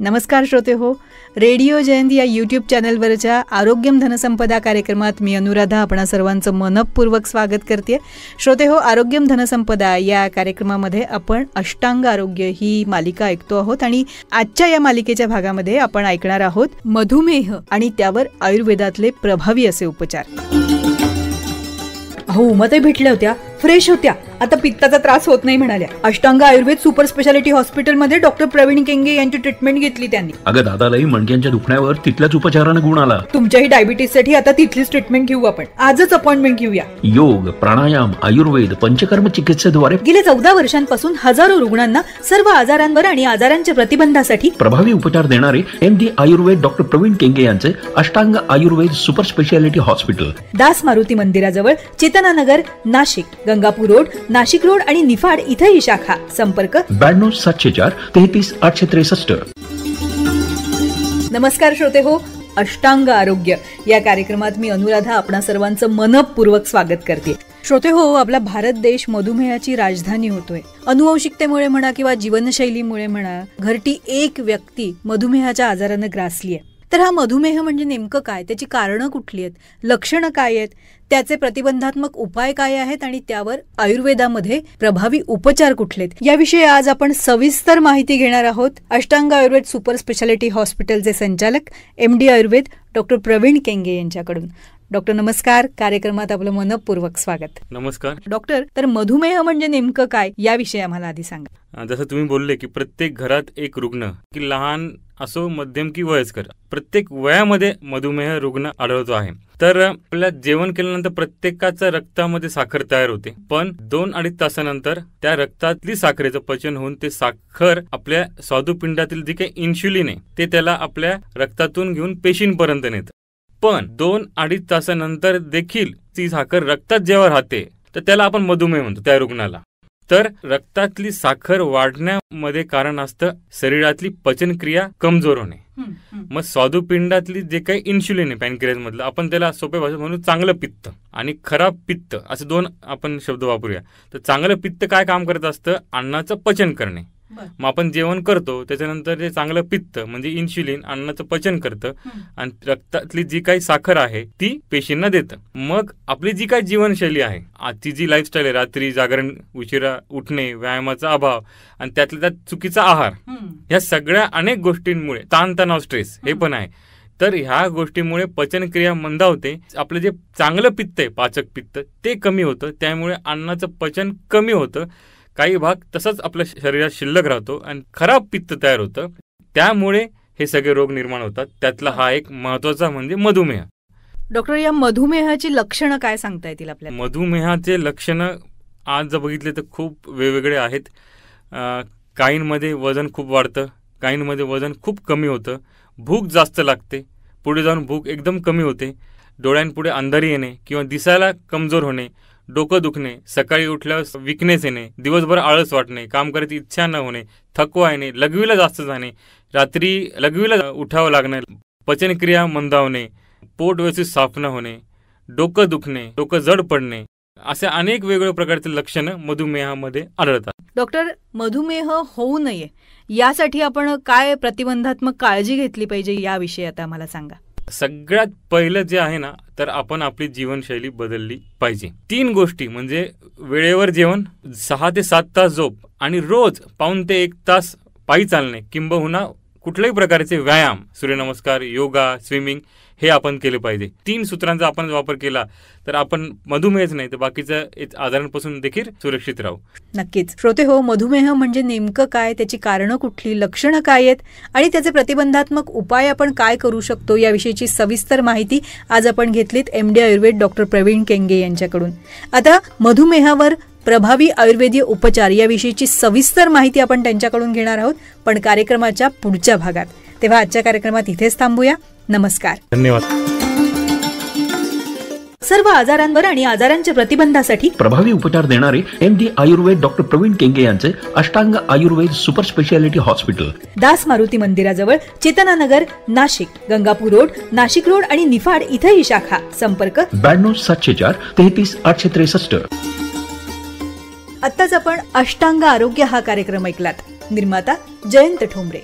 नमस्कार श्रोते हो, रेडिओ जयंती या यूट्यूब चॅनलवरच्या आरोग्यम धनसंपदा कार्यक्रमात मी अनुराधा आपणा सर्वांचं मनपूर्वक स्वागत करते. श्रोते हो, आरोग्यम धनसंपदा या कार्यक्रमामध्ये आपण अष्टांग आरोग्य ही मालिका ऐकतो आहोत आणि आजच्या या मालिकेच्या भागामध्ये आपण ऐकणार आहोत मधुमेह आणि त्यावर आयुर्वेदातले प्रभावी असे उपचार. अहो, उमाताई भेटल्या होत्या, फ्रेश होत्या, आता पित्ताचा त्रास होत नाही म्हणाल्या. अष्टांग आयुर्वेद सुपर स्पेशालिटी हॉस्पिटलमध्ये डॉक्टर प्रवीण केंगे यांची ट्रीटमेंट घेतली त्यांनी. अगं दादालाही मणक्यांच्या दुखण्यावर तिथल्याच उपचारानं गुण आला. तुमच्याही डायबिटीससाठी आता तिथलीच ट्रीटमेंट घेऊ आपण. आजच अपॉइंटमेंट घेऊया. योग, प्राणायाम, आयुर्वेद, पंचकर्म चिकित्सेद्वारे गेल्या 14 वर्षांपासून हजारो रुग्णांना सर्व आजारांवर आणि आजारांच्या प्रतिबंधासाठी प्रभावी उपचार देणारे MD आयुर्वेद डॉक्टर प्रवीण केंगे यांचे Ashtang Ayurveda super speciality hospital, Das Maruti मंदिराजवळ, चेतना नगर, नाशिक, गंगापूर रोड, नाशिक रोड आणि निफाड इथे ही शाखा. संपर्क 92 704 33 863. नमस्कार श्रोते हो, अष्टांग आरोग्य या कार्यक्रमात मी अनुराधा आपणा सर्वांचं मनपूर्वक स्वागत करते. श्रोते हो, आपला भारत देश मधुमेहाची राजधानी होतोय. अनुवंशिकतेमुळे म्हणा किंवा जीवनशैलीमुळे म्हणा, घरटी एक व्यक्ती मधुमेहाच्या आजारानं ग्रासली आहे. तर हा मधुमेह म्हणजे नेमकं काय, त्याची कारणं कुठली आहेत, लक्षणं काय आहेत, त्याचे प्रतिबंधात्मक उपाय काय आहेत आणि त्यावर आयुर्वेदामध्ये प्रभावी उपचार कुठलेत, याविषयी आज आपण सविस्तर माहिती घेणार आहोत. अष्टांग आयुर्वेद सुपर स्पेशालिटी हॉस्पिटलचे संचालक MD आयुर्वेद डॉक्टर प्रवीण केंगे यांच्याकडून. डॉक्टर नमस्कार, कार्यक्रमात आपलं मनपूर्वक स्वागत. नमस्कार डॉक्टर. तर मधुमेह म्हणजे नेमकं काय याविषयी आम्हाला आधी सांगा. जसं तुम्ही बोलले की प्रत्येक घरात एक रुग्ण, की लहान असो, मध्यम की वयस्कर, प्रत्येक वयामध्ये मधुमेह रुग्ण आढळतो आहे. तर आपल्या जेवण केल्यानंतर प्रत्येकाच्या रक्तामध्ये साखर तयार होते, पण 2-2.5 तासानंतर त्या रक्तातली साखरेचं पचन होऊन ते साखर आपल्या स्वादुपिंडातील जे काही इन्शुलिन आहे ते त्याला आपल्या रक्तातून घेऊन पेशींपर्यंत नेतं. पण 2-2.5 तासानंतर देखील ती साखर रक्तात जेव्हा राहते तर त्याला आपण मधुमेह म्हणतो त्या रुग्णाला. तर रक्तातली साखर वाढण्यामध्ये कारण असतं शरीरातली पचनक्रिया कमजोर होणे. मग स्वादुपिंडातली जे काही इन्शुलिन आहे पॅनक्रियास मधलं, आपण त्याला सोप्या भाषेत म्हणू चांगलं पित्त आणि खराब पित्त, असे 2 आपण शब्द वापरूया. तर चांगलं पित्त काय काम करत असतं, अन्नाचं पचन करणे. मग आपण जेवण करतो त्याच्यानंतर जे चांगलं पित्त म्हणजे इन्शुलिन अन्नाचं पचन करतं आणि रक्तातली जी काही साखर आहे ती पेशींना देतं. मग आपली जी काही जीवनशैली आहे, आजची जी लाईफस्टाईल आहे, रात्री जागरण, उशिरा उठणे, व्यायामाचा अभाव आणि त्यातल्या त्यात चुकीचा आहार, ह्या सगळ्या अनेक गोष्टींमुळे, ताणतणाव, स्ट्रेस हे पण आहे. तर ह्या गोष्टीमुळे पचनक्रिया मंदावते. आपलं जे चांगलं पित्त आहे, पाचक पित्त, ते कमी होतं. त्यामुळे अन्नाचं पचन कमी होतं. काही भाग तसंच आपल्या शरीरात शिल्लक राहतो आणि खराब पित्त तयार होतं. त्यामुळे हे सगळे रोग निर्माण होतात. त्यातला हा एक महत्वाचा म्हणजे मधुमेह. डॉक्टर, या मधुमेहाची लक्षणं काय सांगता येतील आपल्याला? मधुमेहाचे लक्षणं आज जर बघितले तर खूप वेगवेगळे आहेत. काहींमध्ये वजन खूप वाढतं, काहींमध्ये वजन खूप कमी होतं, भूक जास्त लागते, पुढे जाऊन भूक एकदम कमी होते, डोळ्यांपुढे अंधारी येणे किंवा दिसायला कमजोर होणे, डोकं दुखणे, सकाळी उठल्यावर विकनेस येणे, दिवसभर आळस वाटणे, काम करायची इच्छा न होणे, थकवा येणे, लघवीला जास्त जाणे, रात्री लघवीला उठावं लागणे, पचनक्रिया मंदावणे, पोट व्यवस्थित साफ न होणे, डोकं दुखणे, डोकं जड पडणे, असे अनेक वेगवेगळ्या प्रकारचे लक्षणं मधुमेहामध्ये आढळतात. डॉक्टर, मधुमेह होऊ नये यासाठी आपण काय प्रतिबंधात्मक काळजी घेतली पाहिजे याविषयी आता आम्हाला सांगा. सगळ्यात पहिलं जे आहे ना, तर आपण आपली जीवनशैली बदलली पाहिजे. 3 गोष्टी म्हणजे वेळेवर जेवण, 6 ते 7 तास झोप आणि रोज 1.5 ते 1 तास पायी चालणे, किंबहुना कुठल्याही प्रकारचे व्यायाम, सूर्यनमस्कार, योगा, स्विमिंग हे आपण केले पाहिजे. 3 सूत्रांचा आपण वापर केला तर आपण मधुमेहच नाही तर बाकीच्या आजारांपासून देखील सुरक्षित राहू. नक्कीच. श्रोते हो, मधुमेह म्हणजे नेमकं काय, त्याची कारणं कुठली, लक्षणं काय आहेत आणि त्याचे प्रतिबंधात्मक उपाय आपण काय करू शकतो याविषयीची सविस्तर माहिती आज आपण घेतलीत MD आयुर्वेद डॉक्टर प्रवीण केंगे यांच्याकडून. आता मधुमेहावर प्रभावी आयुर्वेदीय उपचार याविषयीची सविस्तर माहिती आपण त्यांच्याकडून घेणार आहोत, पण कार्यक्रमाच्या पुढच्या भागात. तेव्हा आजच्या कार्यक्रमात इथेच थांबूया. नमस्कार. धन्यवाद. सर्व आजारांवर आणि आजारांच्या प्रतिबंधासाठी प्रभावी उपचार देणारे MD आयुर्वेद डॉक्टर प्रवीण केंगे यांचे Ashtang Ayurveda super speciality hospital, Das Maruti मंदिराजवळ, चेतना नगर, नाशिक, गंगापूर रोड, नाशिक रोड आणि निफाड इथे ही शाखा. संपर्क 92 704 33 863. आत्ताच आपण अष्टांग आरोग्य हा कार्यक्रम ऐकलात. निर्माता जयंत ठोंबरे.